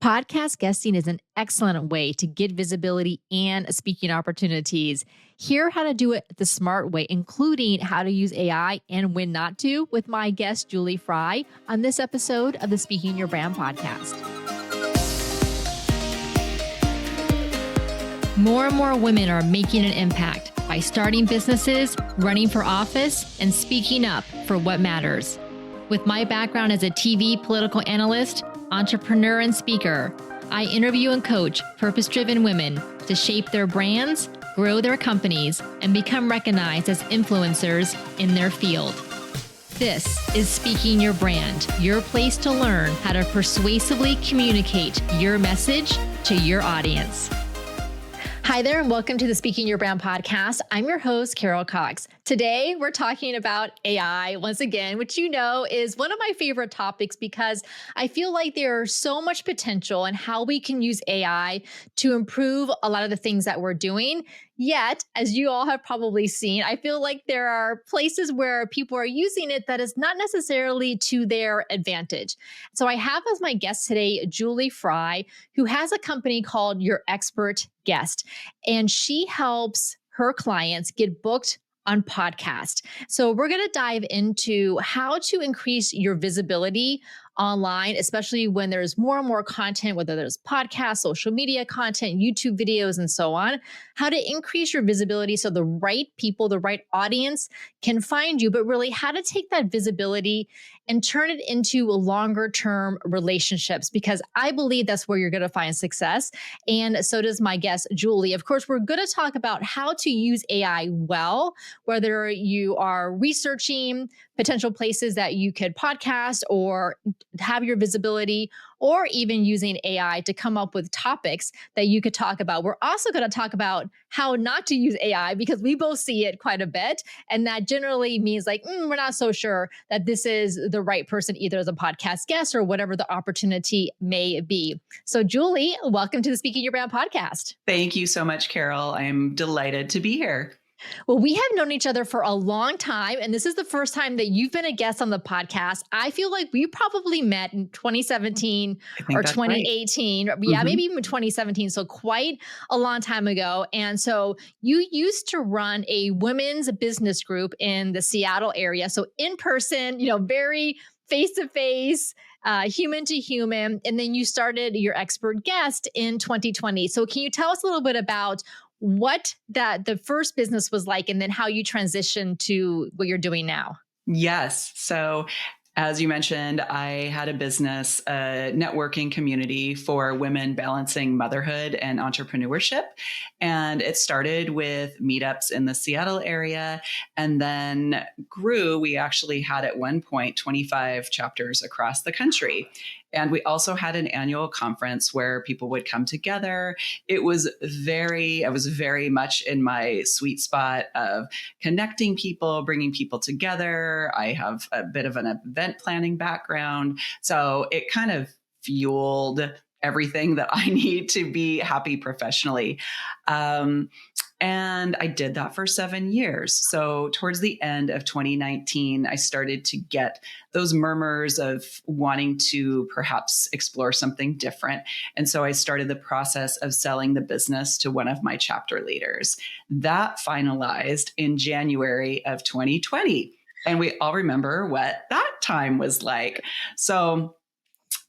Podcast guesting is an excellent way to get visibility and speaking opportunities. Hear how to do it the smart way, including how to use AI and when not to, with my guest, Julie Fry, on this episode of the Speaking Your Brand podcast. More and more women are making an impact by starting businesses, running for office, and speaking up for what matters. With my background as a TV political analyst, entrepreneur, and speaker, I interview and coach purpose-driven women to shape their brands, grow their companies, and become recognized as influencers in their field. This is Speaking Your Brand, your place to learn how to persuasively communicate your message to your audience. Hi there, and welcome to the Speaking Your Brand podcast. I'm your host, Carol Cox. Today, we're talking about AI once again, which you know is one of my favorite topics because I feel like there's so much potential in how we can use AI to improve a lot of the things that we're doing. Yet, as you all have probably seen, I feel like there are places where people are using it that is not necessarily to their advantage. So I have as my guest today, Julie Fry, who has a company called Your Expert Guest, and she helps her clients get booked on podcast. So we're going to dive into how to increase your visibility online, especially when there's more and more content, whether there's podcasts, social media content, YouTube videos, and so on, how to increase your visibility so the right people, the right audience can find you, but really how to take that visibility and turn it into longer term relationships, because I believe that's where you're going to find success. And so does my guest, Julie. Of course, we're going to talk about how to use AI well, whether you are researching potential places that you could podcast or have your visibility, or even using AI to come up with topics that you could talk about. We're also going to talk about how not to use AI because we both see it quite a bit. And that generally means like, we're not so sure that this is the right person, either as a podcast guest or whatever the opportunity may be. So Julie, welcome to the Speaking Your Brand podcast. Thank you so much, Carol. I'm delighted to be here. Well, we have known each other for a long time, and this is the first time that you've been a guest on the podcast. I feel like we probably met in 2017 or 2018. Right. Yeah, maybe even 2017. So quite a long time ago. And so you used to run a women's business group in the Seattle area. So in person, very face-to-face, human to human. And then you started Your Expert Guest in 2020. So can you tell us a little bit about what the first business was like, and then how you transitioned to what you're doing now? Yes. So as you mentioned, I had a business, a networking community for women balancing motherhood and entrepreneurship. And it started with meetups in the Seattle area and then grew. We actually had at one point 25 chapters across the country. And we also had an annual conference where people would come together. I was very much in my sweet spot of connecting people, bringing people together. I have a bit of an event planning background. So it kind of fueled everything that I need to be happy professionally. And I did that for 7 years. So towards the end of 2019, I started to get those murmurs of wanting to perhaps explore something different. And so I started the process of selling the business to one of my chapter leaders. That finalized in January of 2020. And we all remember what that time was like. So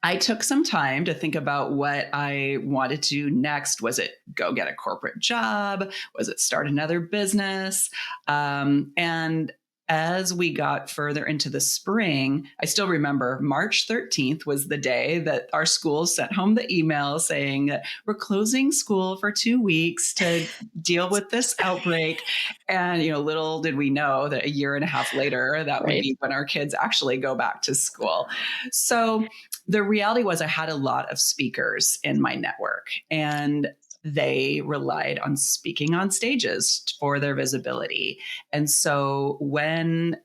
I took some time to think about what I wanted to do next. Was it go get a corporate job? Was it start another business? And as we got further into the spring, I still remember March 13th was the day that our school sent home the email saying that we're closing school for 2 weeks to deal with this outbreak. And, little did we know that a year and a half later, that would be when our kids actually go back to school. So the reality was I had a lot of speakers in my network, and they relied on speaking on stages for their visibility. And so when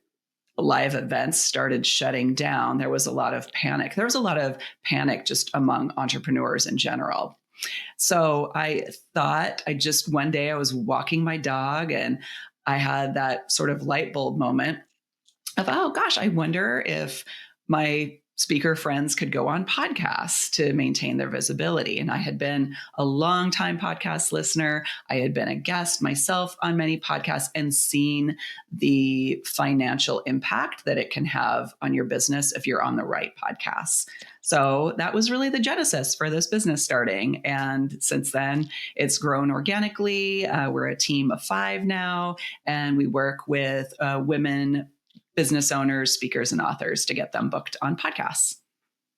live events started shutting down, there was a lot of panic. There was a lot of panic just among entrepreneurs in general. So I thought one day I was walking my dog and I had that sort of light bulb moment of, oh gosh, I wonder if my speaker friends could go on podcasts to maintain their visibility. And I had been a longtime podcast listener. I had been a guest myself on many podcasts and seen the financial impact that it can have on your business if you're on the right podcasts. So that was really the genesis for this business starting. And since then, it's grown organically. We're a team of 5 now, and we work with women business owners, speakers, and authors to get them booked on podcasts.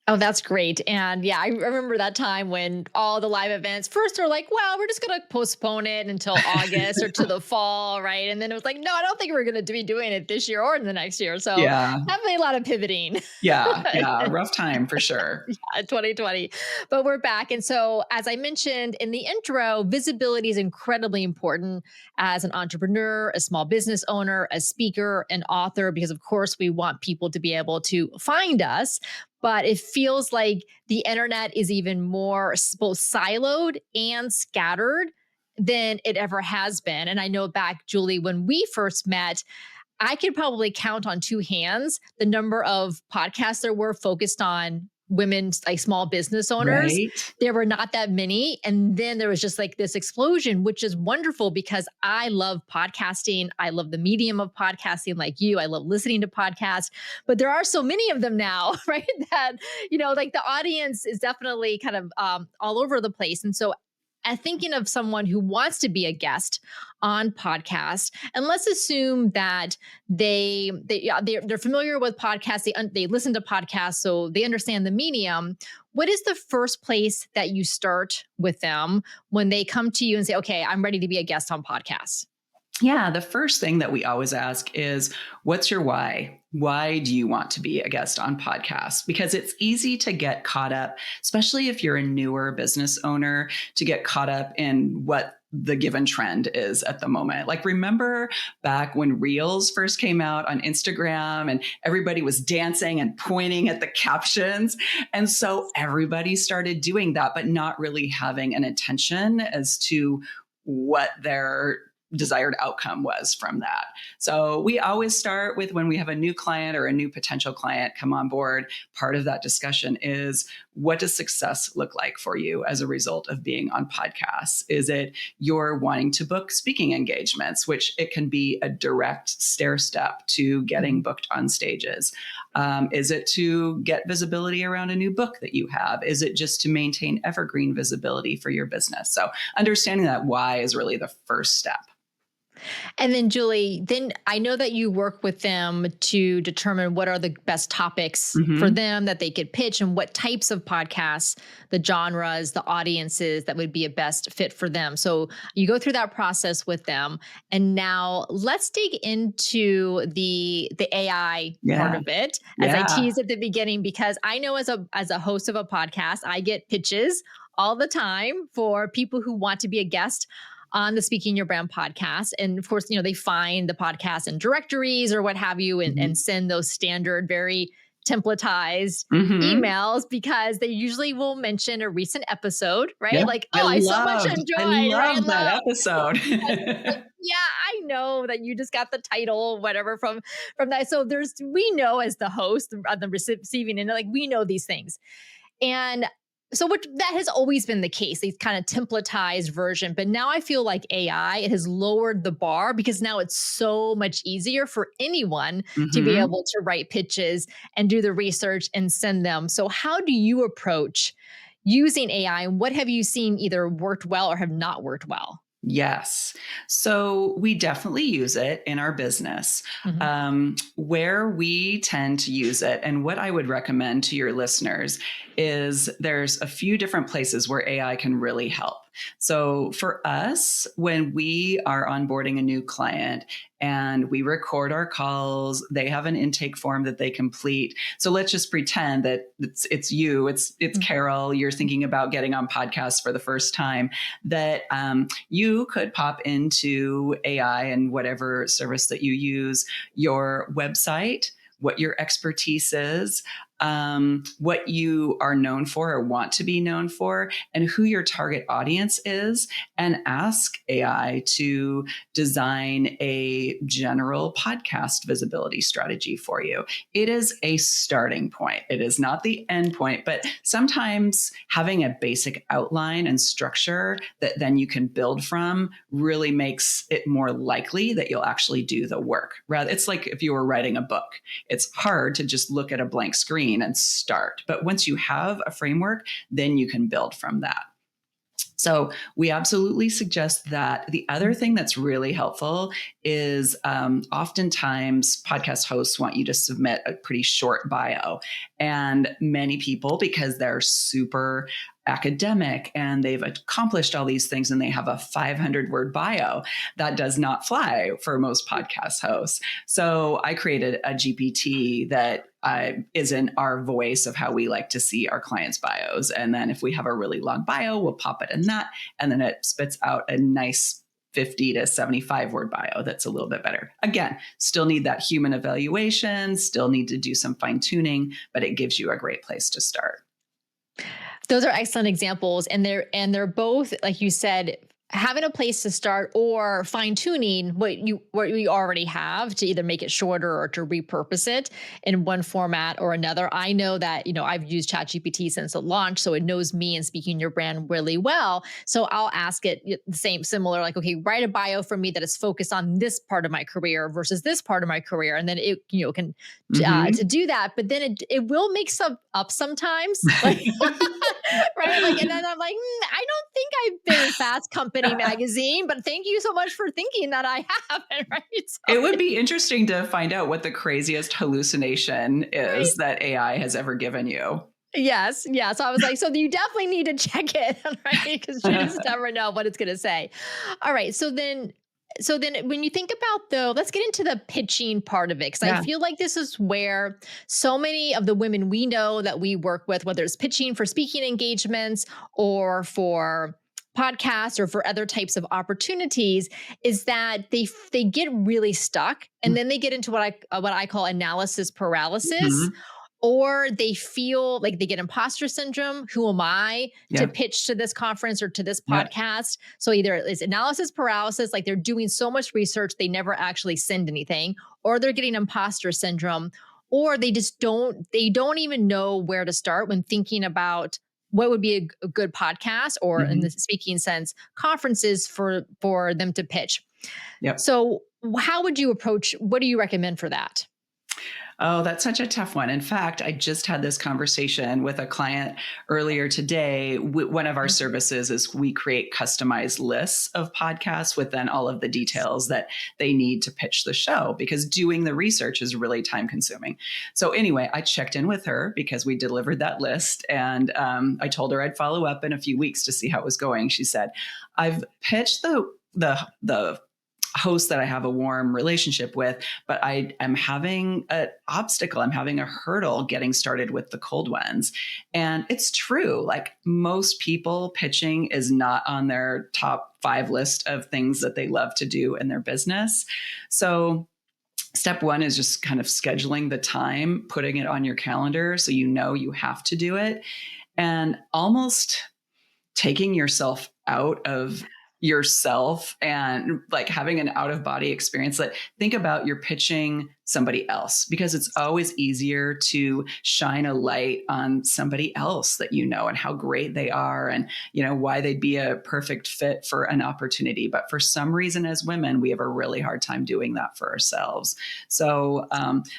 Oh, that's great. And yeah, I remember that time when all the live events first were like, well, we're just going to postpone it until August or to the fall, right? And then it was like, no, I don't think we're going to be doing it this year or in the next year. So definitely a lot of pivoting. Yeah, rough time for sure. Yeah, 2020. But we're back. And so as I mentioned in the intro, visibility is incredibly important as an entrepreneur, a small business owner, a speaker, an author, because of course we want people to be able to find us. But it feels like the internet is even more both siloed and scattered than it ever has been. And I know back, Julie, when we first met, I could probably count on 2 hands the number of podcasts there were focused on women, like small business owners. Right. There were not that many. And then there was just like this explosion, which is wonderful because I love podcasting. I love the medium of podcasting like you. I love listening to podcasts, but there are so many of them now, right? That, like the audience is definitely kind of all over the place. And so thinking of someone who wants to be a guest on podcast, and let's assume that they're familiar with podcasts, they listen to podcasts, so they understand the medium. What is the first place that you start with them when they come to you and say, okay, I'm ready to be a guest on podcasts? Yeah, the first thing that we always ask is, what's your why? Why do you want to be a guest on podcasts? Because it's easy to get caught up, especially if you're a newer business owner, to get caught up in what the given trend is at the moment. Like, remember back when Reels first came out on Instagram and everybody was dancing and pointing at the captions. And so everybody started doing that, but not really having an intention as to what their desired outcome was from that. So we always start with, when we have a new client or a new potential client come on board, part of that discussion is, what does success look like for you as a result of being on podcasts? Is it you're wanting to book speaking engagements, which it can be a direct stair step to getting booked on stages? Is it to get visibility around a new book that you have? Is it just to maintain evergreen visibility for your business? So understanding that why is really the first step. And then Julie, then I know that you work with them to determine what are the best topics for them that they could pitch, and what types of podcasts, the genres, the audiences that would be a best fit for them. So you go through that process with them. And now let's dig into the AI part of it, as I teased at the beginning, because I know as a host of a podcast, I get pitches all the time for people who want to be a guest on the Speaking Your Brand podcast. And of course, they find the podcast in directories or what have you, and send those standard, very templatized emails, because they usually will mention a recent episode, right? Yeah. Like, I so much enjoyed. I love that episode. Yeah, I know that you just got the title, whatever, from that. So we know as the host on the receiving end, like, we know these things. And so that has always been the case, these kind of templatized version. But now I feel like AI, it has lowered the bar, because now it's so much easier for anyone to be able to write pitches and do the research and send them. So how do you approach using AI, and what have you seen either worked well or have not worked well? Yes. So we definitely use it in our business. Where we tend to use it, and what I would recommend to your listeners, is there's a few different places where AI can really help. So for us, when we are onboarding a new client and we record our calls, they have an intake form that they complete. So let's just pretend that it's you, it's Carol, you're thinking about getting on podcasts for the first time, that you could pop into AI and whatever service that you use, your website, what your expertise is, what you are known for or want to be known for, and who your target audience is, and ask AI to design a general podcast visibility strategy for you. It is a starting point. It is not the end point, but sometimes having a basic outline and structure that then you can build from really makes it more likely that you'll actually do the work. Rather, it's like if you were writing a book. It's hard to just look at a blank screen and start. But once you have a framework, then you can build from that. So we absolutely suggest that. The other thing that's really helpful is oftentimes podcast hosts want you to submit a pretty short bio. And many people, because they're super academic and they've accomplished all these things and they have a 500-word bio, that does not fly for most podcast hosts. So I created a GPT that is in our voice of how we like to see our clients' bios. And then if we have a really long bio, we'll pop it in that. And then it spits out a nice 50 to 75 word bio that's a little bit better. Again, still need that human evaluation, still need to do some fine tuning, but it gives you a great place to start. Those are excellent examples. And they're both, like you said, having a place to start or fine tuning what you already have to either make it shorter or to repurpose it in one format or another. I know that, I've used ChatGPT since it launched, so it knows me and Speaking Your Brand really well. So I'll ask it similar, like, okay, write a bio for me that is focused on this part of my career versus this part of my career. And then it, can to do that, but then it will make some up sometimes. Like, right. Like, and then I'm like, I don't think I've been in Fast Company magazine, but thank you so much for thinking that I haven't. Right. So it would be interesting to find out what the craziest hallucination is that AI has ever given you. Yes. Yeah. So I was like, so you definitely need to check it, right? Because you just never know what it's going to say. All right. So then when you think about let's get into the pitching part of it. Cause I feel like this is where so many of the women we know that we work with, whether it's pitching for speaking engagements or for podcasts or for other types of opportunities, is that they get really stuck and then they get into what I call analysis paralysis. Or they feel like they get imposter syndrome. Who am I to pitch to this conference or to this podcast? So either it's analysis paralysis, like they're doing so much research, they never actually send anything, or they're getting imposter syndrome, or they just don't even know where to start when thinking about what would be a good podcast or in the speaking sense, conferences for them to pitch. Yep. So how would you approach, what do you recommend for that? Oh, that's such a tough one. In fact, I just had this conversation with a client earlier today. One of our services is we create customized lists of podcasts with then all of the details that they need to pitch the show, because doing the research is really time consuming. So anyway, I checked in with her because we delivered that list, and I told her I'd follow up in a few weeks to see how it was going. She said, I've pitched the host that I have a warm relationship with, but I am having an obstacle. I'm having a hurdle getting started with the cold ones. And it's true. Like, most people, pitching is not on their top 5 list of things that they love to do in their business. So step one is just kind of scheduling the time, putting it on your calendar so you know you have to do it, and almost taking yourself out of yourself and like having an out-of-body experience. Like, think about you're pitching somebody else, because it's always easier to shine a light on somebody else that you know and how great they are and why they'd be a perfect fit for an opportunity. But for some reason, as women, we have a really hard time doing that for ourselves. So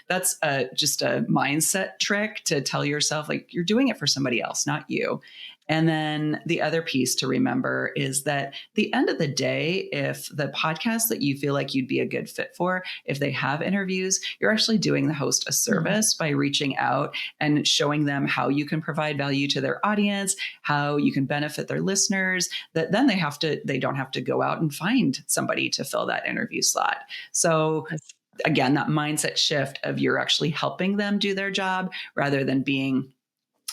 that's just a mindset trick to tell yourself, like, you're doing it for somebody else, not you. And then the other piece to remember is that at the end of the day, if the podcast that you feel like you'd be a good fit for, if they have interviews, you're actually doing the host a service by reaching out and showing them how you can provide value to their audience, how you can benefit their listeners, that then they don't have to go out and find somebody to fill that interview slot. So again, that mindset shift of you're actually helping them do their job rather than being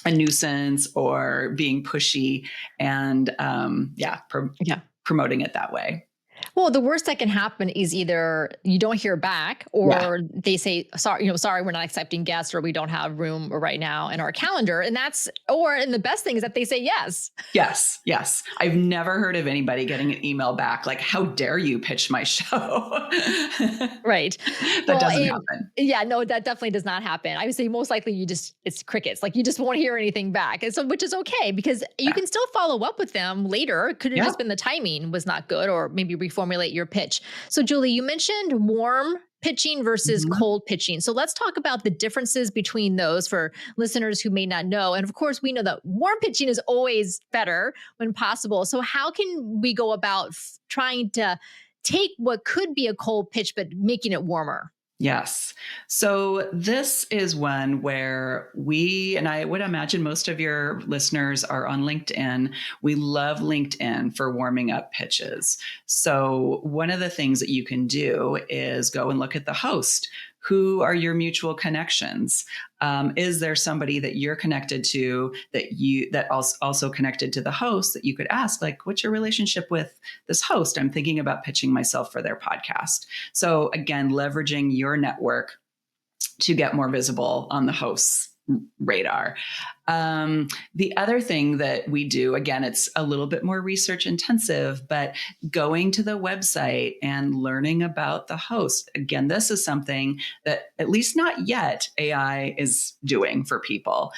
a nuisance or being pushy and promoting it that way. Well, the worst that can happen is either you don't hear back or they say, sorry, we're not accepting guests or we don't have room right now in our calendar. And the best thing is that they say yes. Yes. Yes. I've never heard of anybody getting an email back like, how dare you pitch my show? Right. That doesn't happen. Yeah, no, that definitely does not happen. I would say most likely it's crickets. Like you just won't hear anything back. And so, which is okay because you can still follow up with them later. It could have just been the timing was not good or maybe reformulate your pitch. So Julie, you mentioned warm pitching versus cold pitching. So let's talk about the differences between those for listeners who may not know. And of course, we know that warm pitching is always better when possible. So how can we go about trying to take what could be a cold pitch, but making it warmer? Yes. So this is one where and I would imagine most of your listeners are on LinkedIn. We love LinkedIn for warming up pitches. So one of the things that you can do is go and look at the host. Who are your mutual connections? Is there somebody that you're connected to that also connected to the host that you could ask, like, what's your relationship with this host? I'm thinking about pitching myself for their podcast. So again, leveraging your network to get more visible on the host's radar. The other thing that we do, again, it's a little bit more research intensive, but going to the website and learning about the host. Again, this is something that at least not yet AI is doing for people.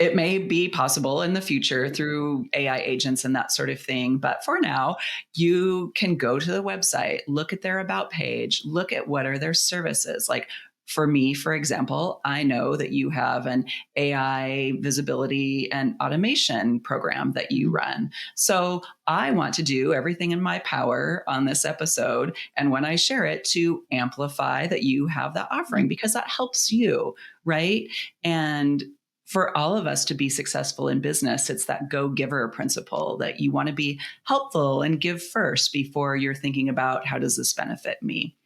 It may be possible in the future through AI agents and that sort of thing. But for now, you can go to the website, look at their about page, look at what are their services. Like for me, for example, I know that you have an AI visibility and automation program that you run. So I want to do everything in my power on this episode. And when I share it, to amplify that you have that offering because that helps you, right? And for all of us to be successful in business, it's that go-giver principle that you want to be helpful and give first before you're thinking about how does this benefit me.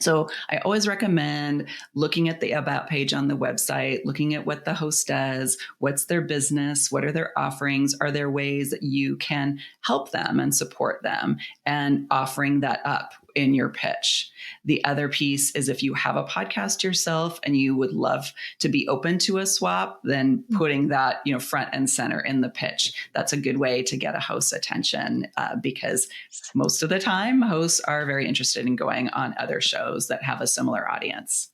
So I always recommend looking at the about page on the website, looking at what the host does, what's their business, what are their offerings, are there ways that you can help them and support them, and offering that up in your pitch. The other piece is if you have a podcast yourself and you would love to be open to a swap, then putting that, front and center in the pitch. That's a good way to get a host's attention because most of the time hosts are very interested in going on other shows that have a similar audience.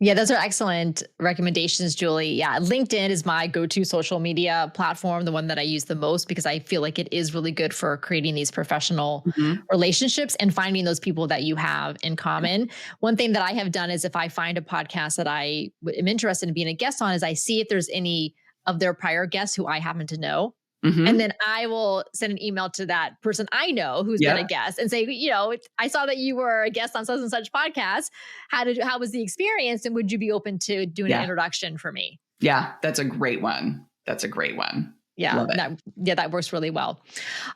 Yeah, those are excellent recommendations, Julie. Yeah, LinkedIn is my go-to social media platform, the one that I use the most because I feel like it is really good for creating these professional relationships and finding those people that you have in common. One thing that I have done is if I find a podcast that I am interested in being a guest on, is I see if there's any of their prior guests who I happen to know. And then I will send an email to that person I know who's been a guest and say, I saw that you were a guest on such and such podcast. How was the experience? And would you be open to doing an introduction for me? Yeah, that's a great one. Yeah, that works really well.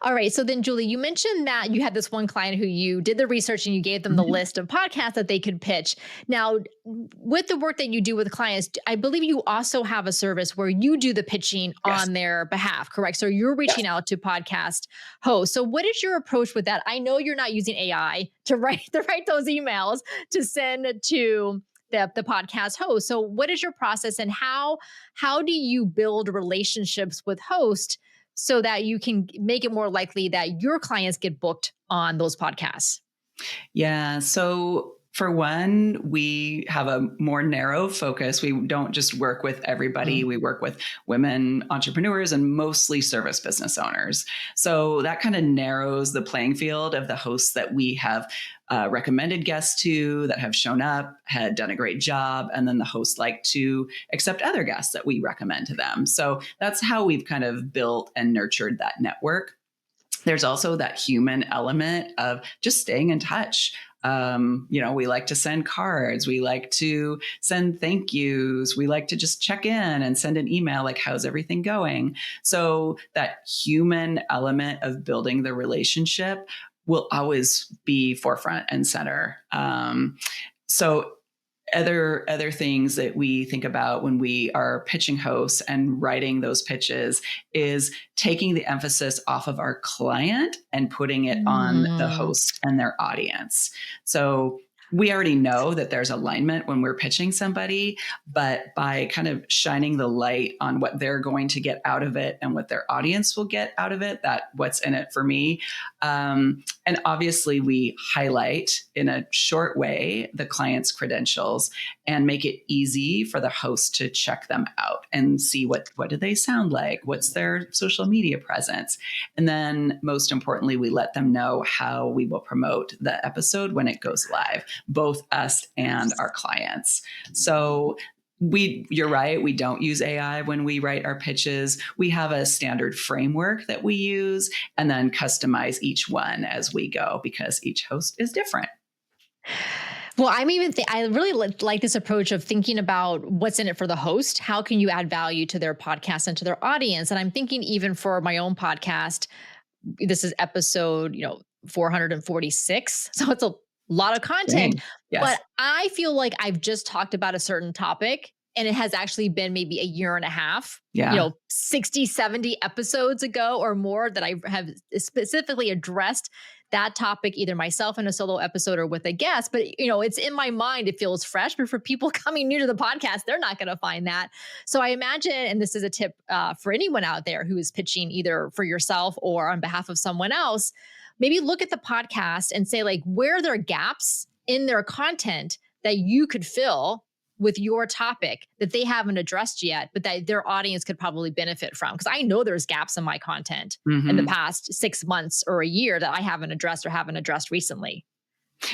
All right. So then, Julie, you mentioned that you had this one client who you did the research and you gave them the list of podcasts that they could pitch. Now, with the work that you do with clients, I believe you also have a service where you do the pitching on their behalf, correct? So you're reaching out to podcast hosts. So what is your approach with that? I know you're not using AI to write those emails to send to the podcast host. So what is your process and how do you build relationships with hosts so that you can make it more likely that your clients get booked on those podcasts? Yeah. So for one, we have a more narrow focus. We don't just work with everybody. We work with women entrepreneurs and mostly service business owners. So that kind of narrows the playing field of the hosts that we have recommended guests to, that have shown up, had done a great job, and then the hosts like to accept other guests that we recommend to them. So that's how we've kind of built and nurtured that network. There's also that human element of just staying in touch. We like to send cards. We like to send thank yous. We like to just check in and send an email like, how's everything going? So that human element of building the relationship will always be forefront and center. So other things that we think about when we are pitching hosts and writing those pitches is taking the emphasis off of our client and putting it on the host and their audience. So we already know that there's alignment when we're pitching somebody, but by kind of shining the light on what they're going to get out of it and what their audience will get out of it, that what's in it for me. And obviously we highlight in a short way the client's credentials and make it easy for the host to check them out and see what do they sound like? What's their social media presence? And then most importantly, we let them know how we will promote the episode when it goes live, both us and our clients. So you're right. We don't use AI when we write our pitches. We have a standard framework that we use and then customize each one as we go because each host is different. Well, I really like this approach of thinking about what's in it for the host. How can you add value to their podcast and to their audience? And I'm thinking even for my own podcast, this is episode, 446. So it's a lot of content, yes. But I feel like I've just talked about a certain topic and it has actually been maybe a year and a half, 60, 70 episodes ago or more that I have specifically addressed that topic, either myself in a solo episode or with a guest, but it's in my mind, it feels fresh, but for people coming new to the podcast, they're not going to find that. So I imagine, and this is a tip for anyone out there who is pitching either for yourself or on behalf of someone else, maybe look at the podcast and say like, where are there gaps in their content that you could fill with your topic that they haven't addressed yet, but that their audience could probably benefit from? Because I know there's gaps in my content in the past 6 months or a year that I haven't addressed or haven't addressed recently.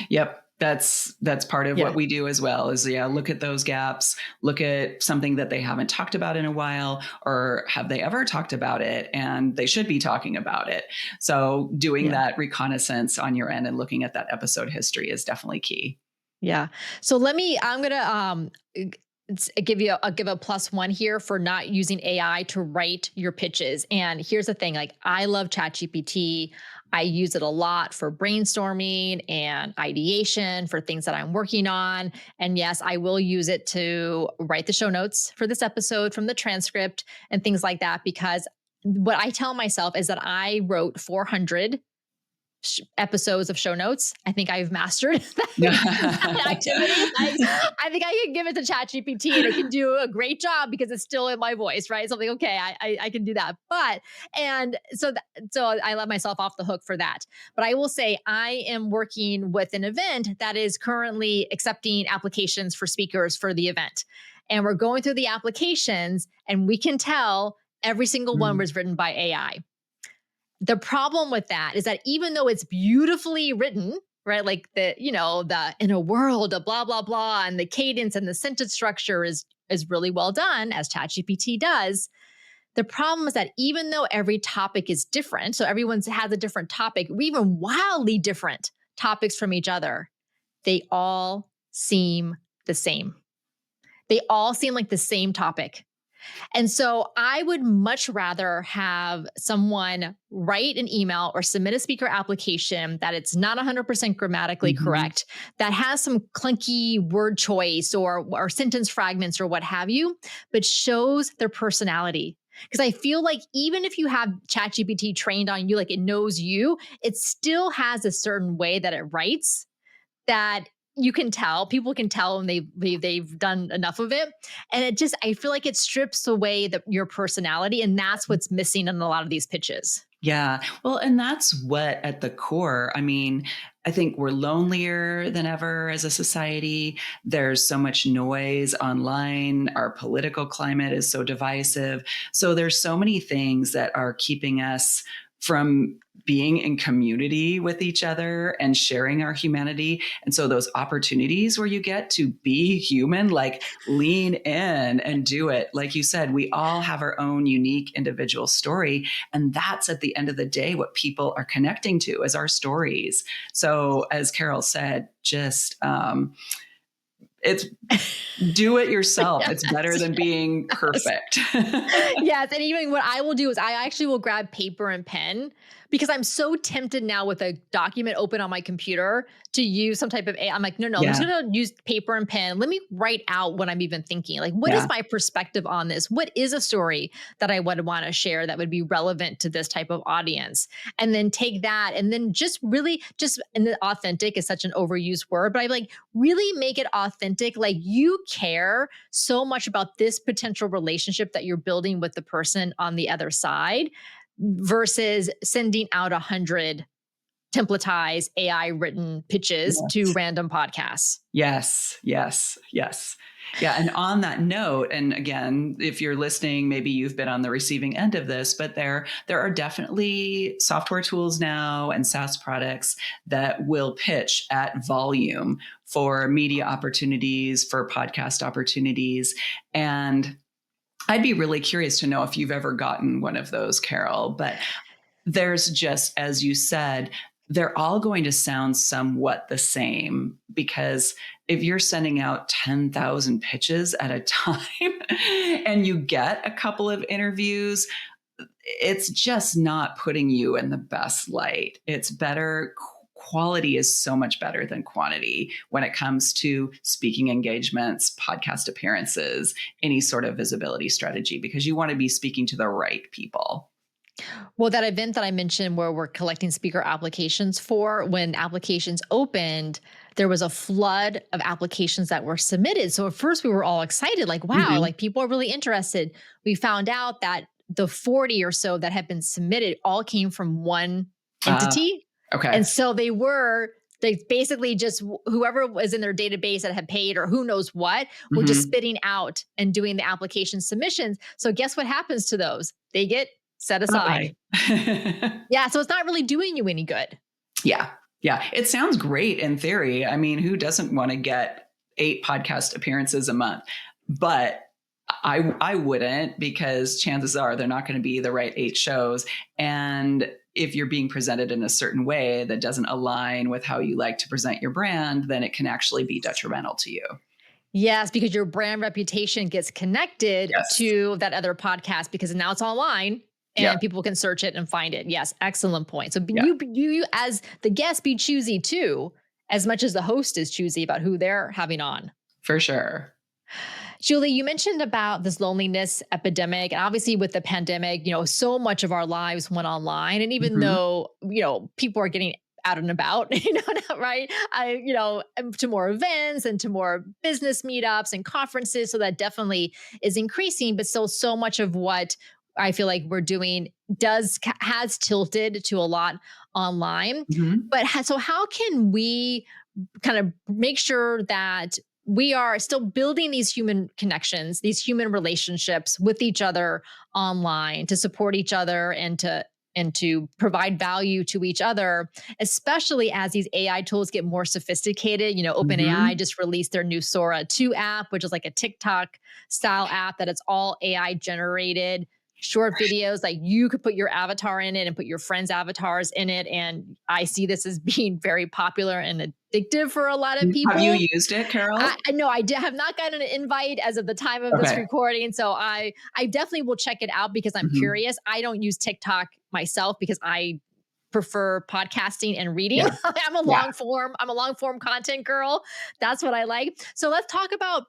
Yep. That's part of what we do as well is look at those gaps, look at something that they haven't talked about in a while, or have they ever talked about it? And they should be talking about it. So doing that reconnaissance on your end and looking at that episode history is definitely key. Yeah. So I'm going to give a +1 here for not using AI to write your pitches. And here's the thing, like I love ChatGPT. I use it a lot for brainstorming and ideation for things that I'm working on. And yes, I will use it to write the show notes for this episode from the transcript and things like that, because what I tell myself is that I wrote 400 episodes of show notes. I think I've mastered that activity. I think I can give it to ChatGPT and it can do a great job because it's still in my voice, right? So I'm like, okay, I can do that. So I let myself off the hook for that. But I will say I am working with an event that is currently accepting applications for speakers for the event. And we're going through the applications and we can tell every single one was written by AI. The problem with that is that even though it's beautifully written, right? Like the in a world of blah, blah, blah, and the cadence and the sentence structure is really well done, as ChatGPT does. The problem is that even though every topic is different, so everyone's has a different topic, even wildly different topics from each other, they all seem the same. They all seem like the same topic. And so I would much rather have someone write an email or submit a speaker application that it's not 100% grammatically correct, that has some clunky word choice or sentence fragments or what have you, but shows their personality. Because I feel like even if you have ChatGPT trained on you, like it knows you, it still has a certain way that it writes that you can tell, people can tell when they've done enough of it. And I feel like it strips away your personality. And that's what's missing in a lot of these pitches. Yeah. Well, and that's what at the core, I think we're lonelier than ever as a society. There's so much noise online. Our political climate is so divisive. So there's so many things that are keeping us from being in community with each other and sharing our humanity. And so those opportunities where you get to be human, like lean in and do it. Like you said, we all have our own unique individual story. And that's at the end of the day, what people are connecting to is our stories. So as Carol said, just It's do it yourself. Yes, It's better than being perfect. Yes. And even what I will do is I actually will grab paper and pen because I'm so tempted now with a document open on my computer to use some type of I'm like, no, I'm just Yeah. going to use paper and pen. Let me write out what I'm even thinking. Like, what is Yeah. my perspective on this? What is a story that I would want to share that would be relevant to this type of audience? And then take that and then just really and the authentic is such an overused word, but I like really make it authentic. Like you care so much about this potential relationship that you're building with the person on the other side versus sending out 100 templatized AI written pitches to Yes. random podcasts. Yes. Yes. Yes. Yeah. And on that note, and again, if you're listening, maybe you've been on the receiving end of this, but there are definitely software tools now and SaaS products that will pitch at volume for media opportunities, for podcast opportunities. And I'd be really curious to know if you've ever gotten one of those, Carol, but there's just, as you said, they're all going to sound somewhat the same because if you're sending out 10,000 pitches at a time and you get a couple of interviews, it's just not putting you in the best light. It's better. Quality is so much better than quantity when it comes to speaking engagements, podcast appearances, any sort of visibility strategy, because you want to be speaking to the right people. Well, that event that I mentioned where we're collecting speaker applications for, when applications opened, there was a flood of applications that were submitted. So at first we were all excited, like, wow, like people are really interested. We found out that the 40 or so that had been submitted all came from one entity. Okay. And so they basically just whoever was in their database that had paid or who knows what were just spitting out and doing the application submissions. So guess what happens to those? They get set aside. Yeah. So it's not really doing you any good. Yeah. Yeah. It sounds great in theory. I mean, who doesn't want to get 8 podcast appearances a month? But I wouldn't, because chances are they're not going to be the right 8 shows. And if you're being presented in a certain way that doesn't align with how you like to present your brand, then it can actually be detrimental to you. Yes, because your brand reputation gets connected to that other podcast because now it's online and people can search it and find it. Yes, excellent point. So you as the guest be choosy too, as much as the host is choosy about who they're having on. For sure. Julie, you mentioned about this loneliness epidemic, and obviously with the pandemic, so much of our lives went online. And even though, people are getting out and about, right? To more events and to more business meetups and conferences. So that definitely is increasing, but still so much of what I feel like we're doing has tilted to a lot online. But so how can we kind of make sure that we are still building these human connections, these human relationships with each other online to support each other and to provide value to each other, especially as these AI tools get more sophisticated. OpenAI just released their new Sora 2 app, which is like a TikTok style app that it's all AI generated short videos. Like you could put your avatar in it and put your friends' avatars in it. And I see this as being very popular and addictive for a lot of people. Have you used it, Carol? No, I have not gotten an invite as of the time of this recording. So I definitely will check it out because I'm curious. I don't use TikTok myself because I prefer podcasting and reading. I'm a long form content girl. That's what I like. So let's talk about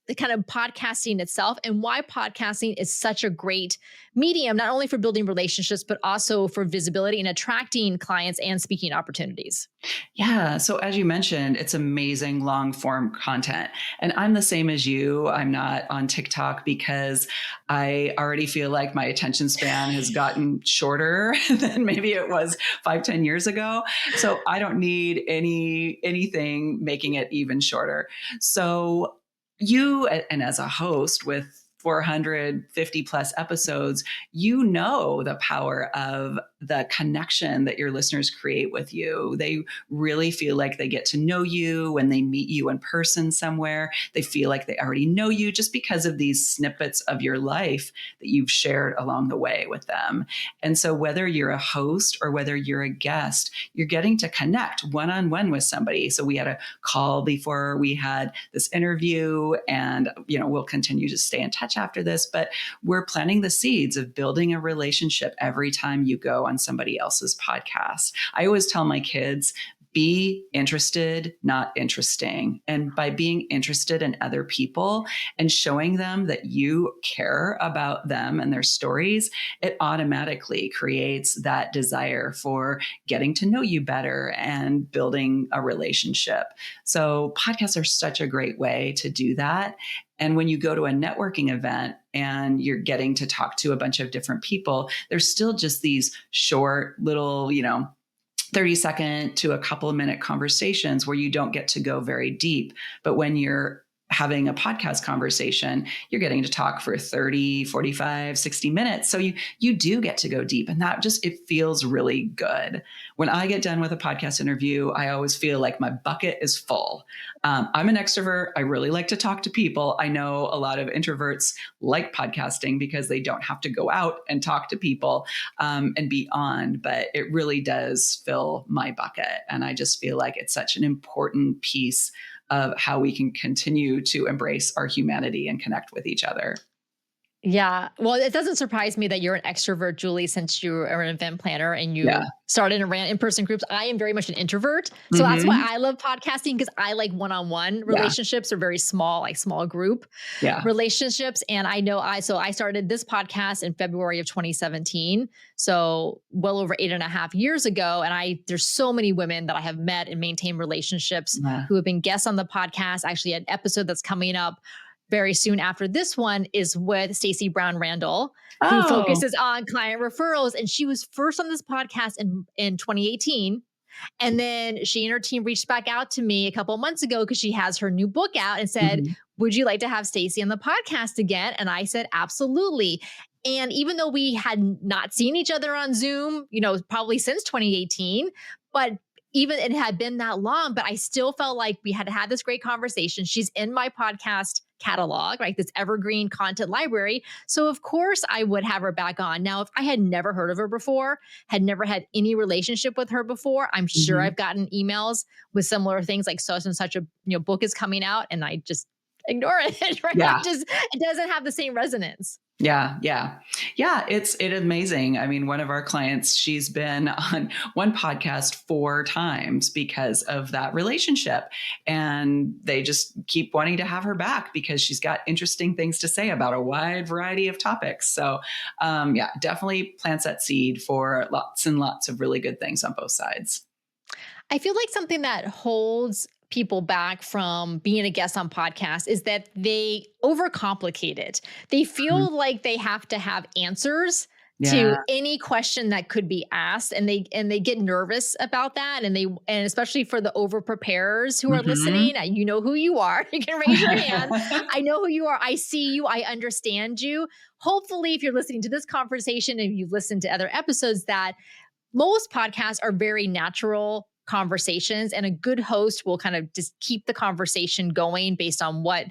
the kind of podcasting itself and why podcasting is such a great medium, not only for building relationships, but also for visibility and attracting clients and speaking opportunities. Yeah. So as you mentioned, it's amazing long form content. And I'm the same as you. I'm not on TikTok because I already feel like my attention span has gotten shorter than maybe it was 5-10 years ago. So I don't need anything making it even shorter. So you, and as a host with 450 plus episodes, you know the power of the connection that your listeners create with you. They really feel like they get to know you when they meet you in person somewhere. They feel like they already know you just because of these snippets of your life that you've shared along the way with them. And so whether you're a host or whether you're a guest, you're getting to connect one-on-one with somebody. So we had a call before we had this interview, and we'll continue to stay in touch after this, but we're planting the seeds of building a relationship every time you go on somebody else's podcast. I always tell my kids, be interested, not interesting. And by being interested in other people and showing them that you care about them and their stories, it automatically creates that desire for getting to know you better and building a relationship. So podcasts are such a great way to do that. And when you go to a networking event and you're getting to talk to a bunch of different people, there's still just these short little, 30-second to a couple of minute conversations where you don't get to go very deep. But when you're having a podcast conversation, you're getting to talk for 30, 45, 60 minutes. So you do get to go deep, and that it feels really good. When I get done with a podcast interview, I always feel like my bucket is full. I'm an extrovert. I really like to talk to people. I know a lot of introverts like podcasting because they don't have to go out and talk to people and be on, but it really does fill my bucket. And I just feel like it's such an important piece of how we can continue to embrace our humanity and connect with each other. Yeah. Well, it doesn't surprise me that you're an extrovert, Julie, since you are an event planner and you started and ran in-person groups. I am very much an introvert. So that's why I love podcasting, because I like one-on-one relationships or very small, like small group relationships. And I know I started this podcast in February of 2017. So well over 8.5 years ago. And there's so many women that I have met and maintained relationships who have been guests on the podcast. Actually, an episode that's coming up very soon after this one is with Stacey Brown Randall, who focuses on client referrals. And she was first on this podcast in 2018. And then she and her team reached back out to me a couple of months ago because she has her new book out and said, would you like to have Stacey on the podcast again? And I said, absolutely. And even though we had not seen each other on Zoom, probably since 2018, but even it had been that long, but I still felt like we had had this great conversation. She's in my podcast catalog, right? This evergreen content library. So of course I would have her back on. Now, if I had never heard of her before, had never had any relationship with her before, I'm sure I've gotten emails with similar things like such and such a book is coming out, and I just ignore it, right? Yeah. It doesn't have the same resonance. Yeah. It's amazing. I mean, one of our clients, she's been on one podcast 4 times because of that relationship. And they just keep wanting to have her back because she's got interesting things to say about a wide variety of topics. So definitely plants that seed for lots and lots of really good things on both sides. I feel like something that holds people back from being a guest on podcasts is that they overcomplicate it. They feel like they have to have answers to any question that could be asked, and they get nervous about that, and especially for the over preparers who are listening, you know who you are. You can raise your hand. I know who you are. I see you. I understand you. Hopefully, if you're listening to this conversation and you've listened to other episodes, that most podcasts are very natural conversations, and a good host will kind of just keep the conversation going based on what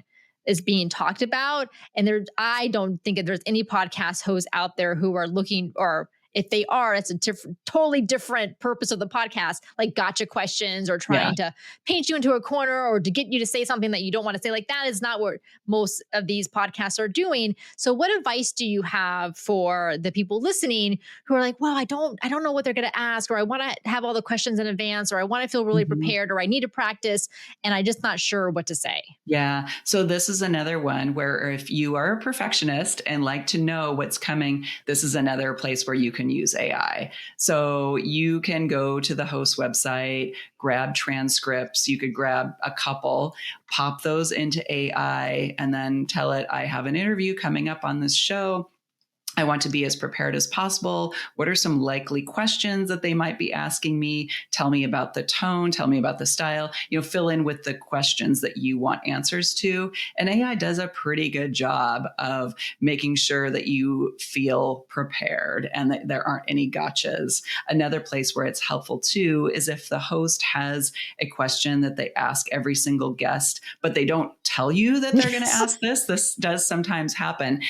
is being talked about. And I don't think that there's any podcast hosts out there who are looking, or if they are, it's a totally different purpose of the podcast, like gotcha questions or trying to paint you into a corner or to get you to say something that you don't want to say. Like, that is not what most of these podcasts are doing. So what advice do you have for the people listening who are like, well, I don't know what they're going to ask, or I want to have all the questions in advance, or I want to feel really prepared, or I need to practice and I'm just not sure what to say? Yeah. So this is another one where if you are a perfectionist and like to know what's coming, this is another place where you can use AI. So you can go to the host website, grab transcripts. You could grab a couple, pop those into AI, and then tell it, I have an interview coming up on this show. I want to be as prepared as possible. What are some likely questions that they might be asking me? Tell me about the tone, tell me about the style, fill in with the questions that you want answers to. And AI does a pretty good job of making sure that you feel prepared and that there aren't any gotchas. Another place where it's helpful too is if the host has a question that they ask every single guest, but they don't tell you that they're going to ask this. This does sometimes happen.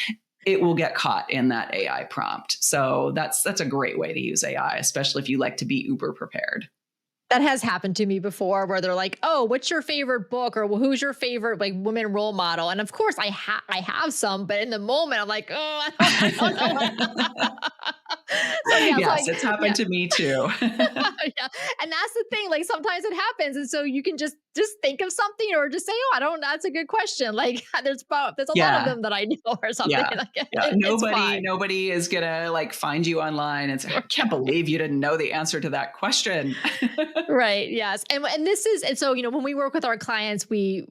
It will get caught in that AI prompt. So that's a great way to use AI, especially if you like to be uber prepared. That has happened to me before where they're like, oh, what's your favorite book? Or who's your favorite woman role model? And of course I have some, but in the moment I'm like, oh, I don't know. So yes, it's happened to me too. Yeah. And that's the thing. Like sometimes it happens. And so you can just think of something or just say, oh, that's a good question. Like there's a lot of them that I know or something. Nobody is going to find you online and say, I can't believe you didn't know the answer to that question. Right. Yes. And so, when we work with our clients, we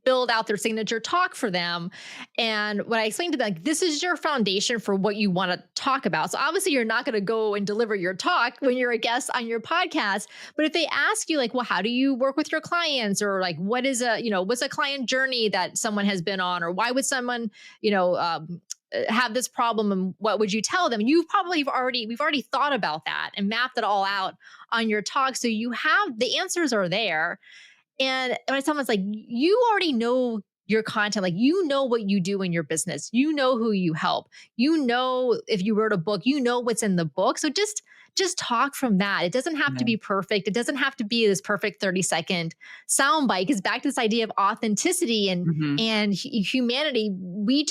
build out their signature talk for them. And what I explained to them, this is your foundation for what you want to talk about. So obviously you're not going to go and deliver your talk when you're a guest on your podcast. But if they ask you well, how do you work with your clients? Or what's a client journey that someone has been on? Or why would someone, have this problem, and what would you tell them? We've already thought about that and mapped it all out on your talk. So you have the answers are there. And when someone's like, you already know your content, you know what you do in your business, you know who you help, if you wrote a book, what's in the book. So just talk from that. It doesn't have to be perfect. It doesn't have to be this perfect 30-second soundbite. Because back to this idea of authenticity and humanity, we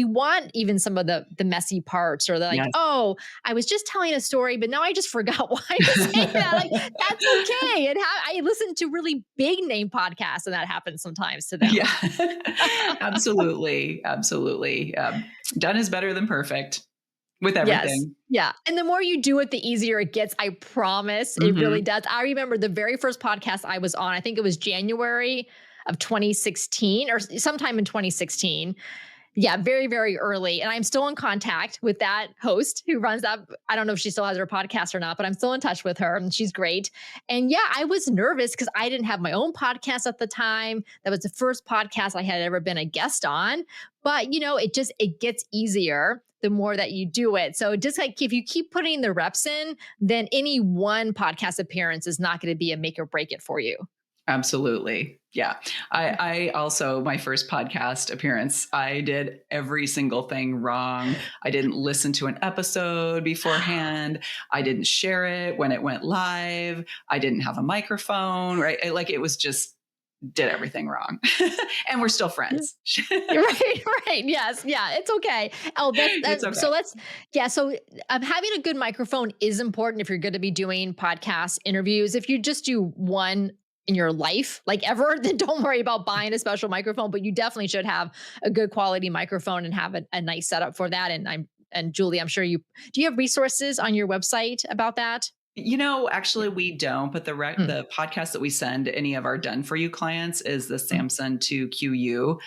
want even some of the messy parts, or oh, I was just telling a story, but now I just forgot why I was saying that. That's okay. I listen to really big name podcasts, and that happens sometimes to them. Yeah, absolutely. Done is better than perfect. With everything. Yes. Yeah. And the more you do it, the easier it gets. I promise. It really does. I remember the very first podcast I was on, I think it was January of 2016 or sometime in 2016. Yeah, very, very early. And I'm still in contact with that host who runs that. I don't know if she still has her podcast or not, but I'm still in touch with her and she's great. And yeah, I was nervous because I didn't have my own podcast at the time. That was the first podcast I had ever been a guest on. But it gets easier the more that you do it. So just if you keep putting the reps in, then any one podcast appearance is not going to be a make or break it for you. Absolutely. Yeah. I also, my first podcast appearance, I did every single thing wrong. I didn't listen to an episode beforehand. I didn't share it when it went live. I didn't have a microphone, right? It was just did everything wrong. And we're still friends. Right. Yes. Yeah. It's okay. Oh, that's okay. So having a good microphone is important if you're going to be doing podcast interviews. If you just do one in your life, ever, then don't worry about buying a special microphone, but you definitely should have a good quality microphone and have a nice setup for that. And Julie, I'm sure do you have resources on your website about that? Actually we don't, but the podcast that we send any of our done for you clients is the Samson 2QU.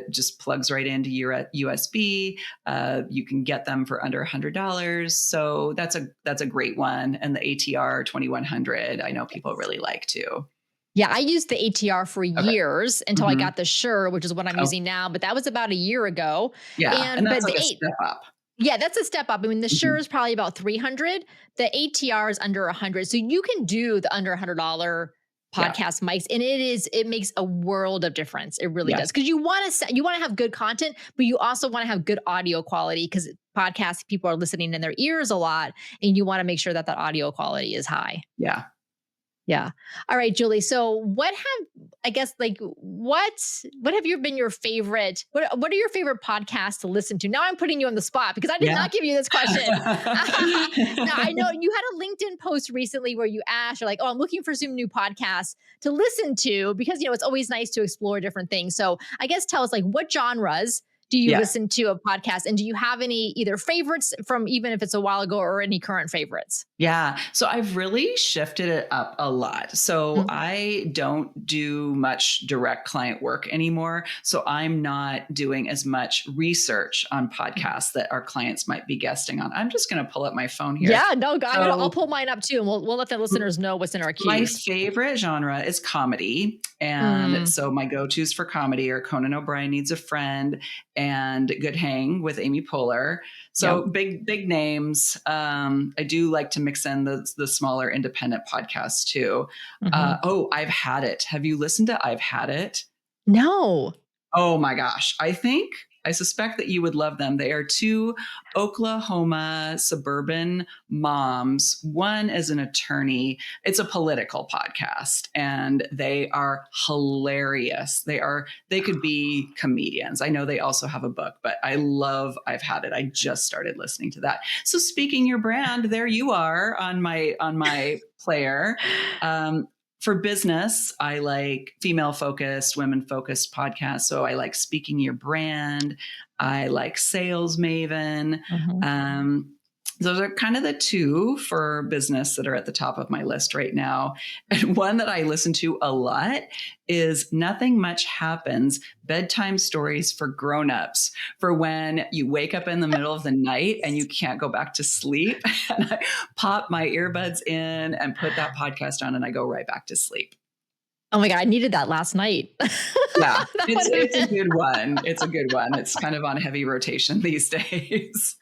Just plugs right into your USB. You can get them for under $100. So that's a great one. And the ATR 2100, I know people really like too. Yeah, I used the ATR for years until I got the Shure, which is what I'm using now. But that was about a year ago. Yeah, and that's a step up. Yeah, that's a step up. I mean, the Shure is probably about 300. The ATR is under 100. So you can do the under $100 podcast mics, and it makes a world of difference. It really does. Because you want to have good content, but you also want to have good audio quality, because podcasts, people are listening in their ears a lot, and you want to make sure that audio quality is high. Yeah. Yeah. All right, Julie. So what have you been your favorite, what are your favorite podcasts to listen to? Now I'm putting you on the spot because I did not give you this question. Now, I know you had a LinkedIn post recently where you asked, you're like, oh, I'm looking for some new podcasts to listen to because, it's always nice to explore different things. So I guess tell us what genres do you Yeah. listen to a podcast? And do you have any either favorites from even if it's a while ago or any current favorites? Yeah. So I've really shifted it up a lot. So Mhm. I don't do much direct client work anymore. So I'm not doing as much research on podcasts that our clients might be guesting on. I'm just going to pull up my phone here. Yeah, no, I'll So pull mine up too, and we'll let the listeners know what's in our my queues. favorite genre is comedy. And so my go-tos for comedy are Conan O'Brien Needs a Friend and Good Hang with Amy Poehler. So big names. I do like to mix in the smaller independent podcasts too. Mhm. I've Had It. Have you listened to I've Had It? No. Oh my gosh. I suspect that you would love them. They are two Oklahoma suburban moms. One is an attorney. It's a political podcast and they are hilarious. They could be comedians. I know they also have a book, but I love I've Had It. I just started listening to that. So speaking your brand, there you are on my player. For business, I like female focused, women focused podcasts. So I like Speaking Your Brand. I like Sales Maven. Mhm. Those are kind of the two for business that are at the top of my list right now. And one that I listen to a lot is Nothing Much Happens, Bedtime Stories for Grownups, for when you wake up in the middle of the night and you can't go back to sleep. And I pop my earbuds in and put that podcast on and I go right back to sleep. Oh my God, I needed that last night. Yeah, it's a good one. It's a good one. It's kind of on heavy rotation these days.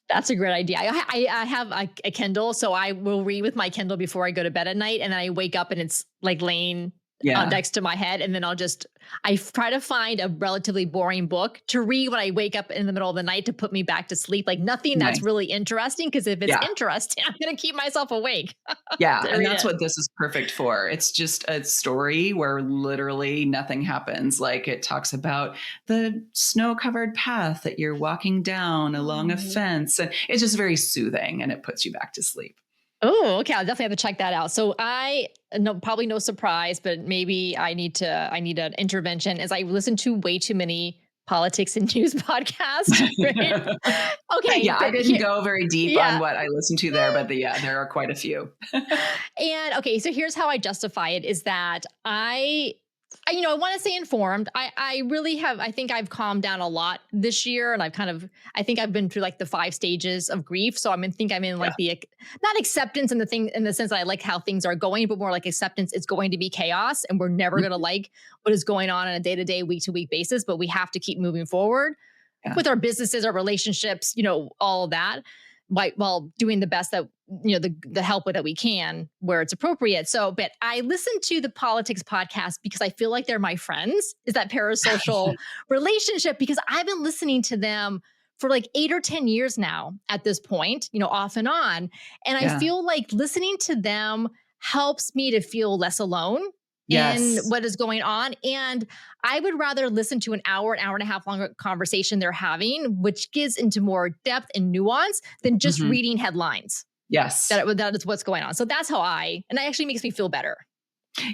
That's a great idea. I have a Kindle, so I will read with my Kindle before I go to bed at night, and then I wake up and it's like laying next to my head, and then I try to find a relatively boring book to read when I wake up in the middle of the night to put me back to sleep. Like nothing that's really interesting, because if it's interesting, I'm going to keep myself awake. Yeah, and that's what this is perfect for. It's just a story where literally nothing happens. Like it talks about the snow-covered path that you're walking down along a fence, and it's just very soothing, and it puts you back to sleep. Oh, okay. I'll definitely have to check that out. So probably no surprise, but maybe I need an intervention as I listen to way too many politics and news podcasts. Right? Okay. Yeah, I didn't go very deep on what I listened to there, but there are quite a few. And okay, so here's how I justify it is that I want to stay informed. I really have, I think I've calmed down a lot this year, and I think I've been through like the 5 stages of grief. So I'm in like the, not acceptance in the sense that I like how things are going, but more like acceptance. It's going to be chaos and we're never going to like what is going on a day-to-day, week-to-week basis, but we have to keep moving forward with our businesses, our relationships, all of that, while doing the best that, the help that we can where it's appropriate. So, but I listen to the politics podcast because I feel like they're my friends. Is that parasocial relationship? Because I've been listening to them for like 8 or 10 years now at this point, off and on. And I feel like listening to them helps me to feel less alone in what is going on. And I would rather listen to an hour and a half long conversation they're having, which gives into more depth and nuance than just reading headlines. Yes. That is what's going on. So that's how and it actually makes me feel better.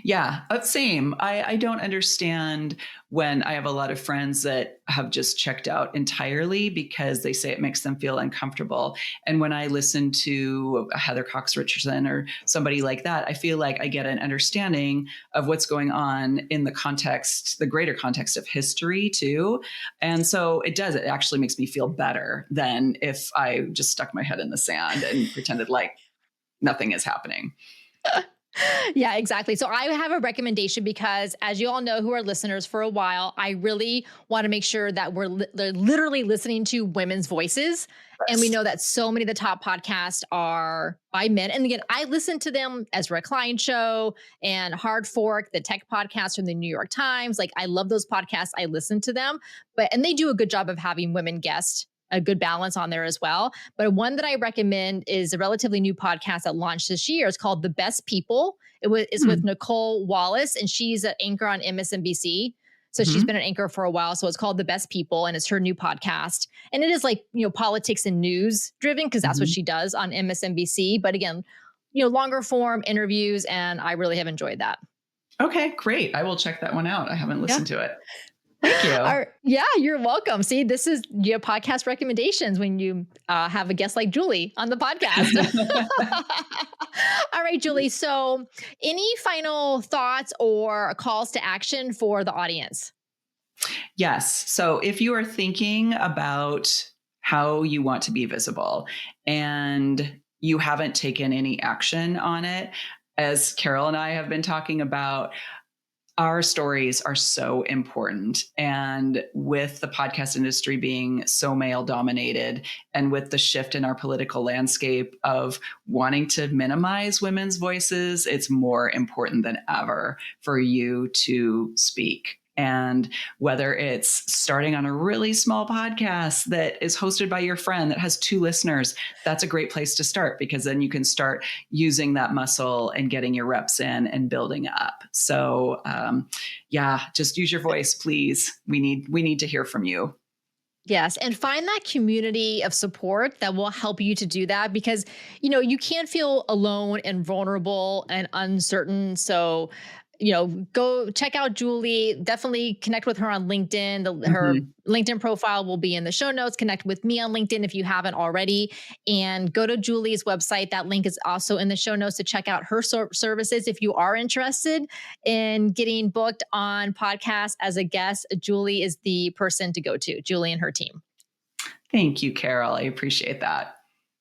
Yeah, same. I don't understand when I have a lot of friends that have just checked out entirely because they say it makes them feel uncomfortable. And when I listen to Heather Cox Richardson or somebody like that, I feel like I get an understanding of what's going on in the greater context of history too. And so it actually makes me feel better than if I just stuck my head in the sand and pretended like nothing is happening. Yeah, exactly. So I have a recommendation because, as you all know who are listeners for a while, I really want to make sure that they're literally listening to women's voices. Yes. And we know that so many of the top podcasts are by men. And again, I listen to them, Ezra Klein Show and Hard Fork, the tech podcast from the New York Times. Like, I love those podcasts. I listen to them, and they do a good job of having women guests, a good balance on there as well. But one that I recommend is a relatively new podcast that launched this year. It's called The Best People. It's with Nicole Wallace, and she's an anchor on MSNBC. So she's been an anchor for a while. So it's called The Best People, and it's her new podcast. And it is like, politics and news driven, because that's what she does on MSNBC. But again, longer form interviews, and I really have enjoyed that. Okay, great. I will check that one out. I haven't listened to it. Thank you. Yeah, you're welcome. See, this is your podcast recommendations when you have a guest like Julie on the podcast. All right, Julie. So any final thoughts or calls to action for the audience? Yes. So if you are thinking about how you want to be visible and you haven't taken any action on it, as Carol and I have been talking about, our stories are so important. And with the podcast industry being so male dominated, and with the shift in our political landscape of wanting to minimize women's voices, it's more important than ever for you to speak. And whether it's starting on a really small podcast that is hosted by your friend that has 2 listeners, that's a great place to start, because then you can start using that muscle and getting your reps in and building up. So just use your voice, please. We need to hear from you. Yes. And find that community of support that will help you to do that, because, you can't feel alone and vulnerable and uncertain. So, go check out Julie. Definitely connect with her on LinkedIn. Her LinkedIn profile will be in the show notes. Connect with me on LinkedIn if you haven't already, and go to Julie's website. That link is also in the show notes to check out her services. If you are interested in getting booked on podcasts as a guest, Julie is the person to go to, Julie and her team. Thank you, Carol. I appreciate that.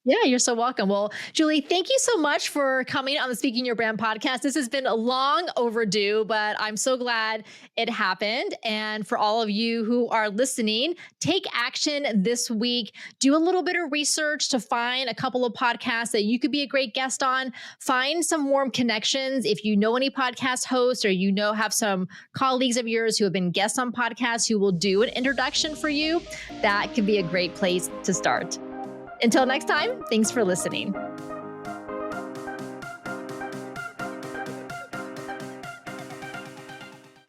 Yeah, you're so welcome. Well, Julie, thank you so much for coming on the Speaking Your Brand podcast. This has been long overdue, but I'm so glad it happened. And for all of you who are listening, take action this week. Do a little bit of research to find a couple of podcasts that you could be a great guest on. Find some warm connections. If you know any podcast hosts, or have some colleagues of yours who have been guests on podcasts who will do an introduction for you, that could be a great place to start. Until next time, thanks for listening.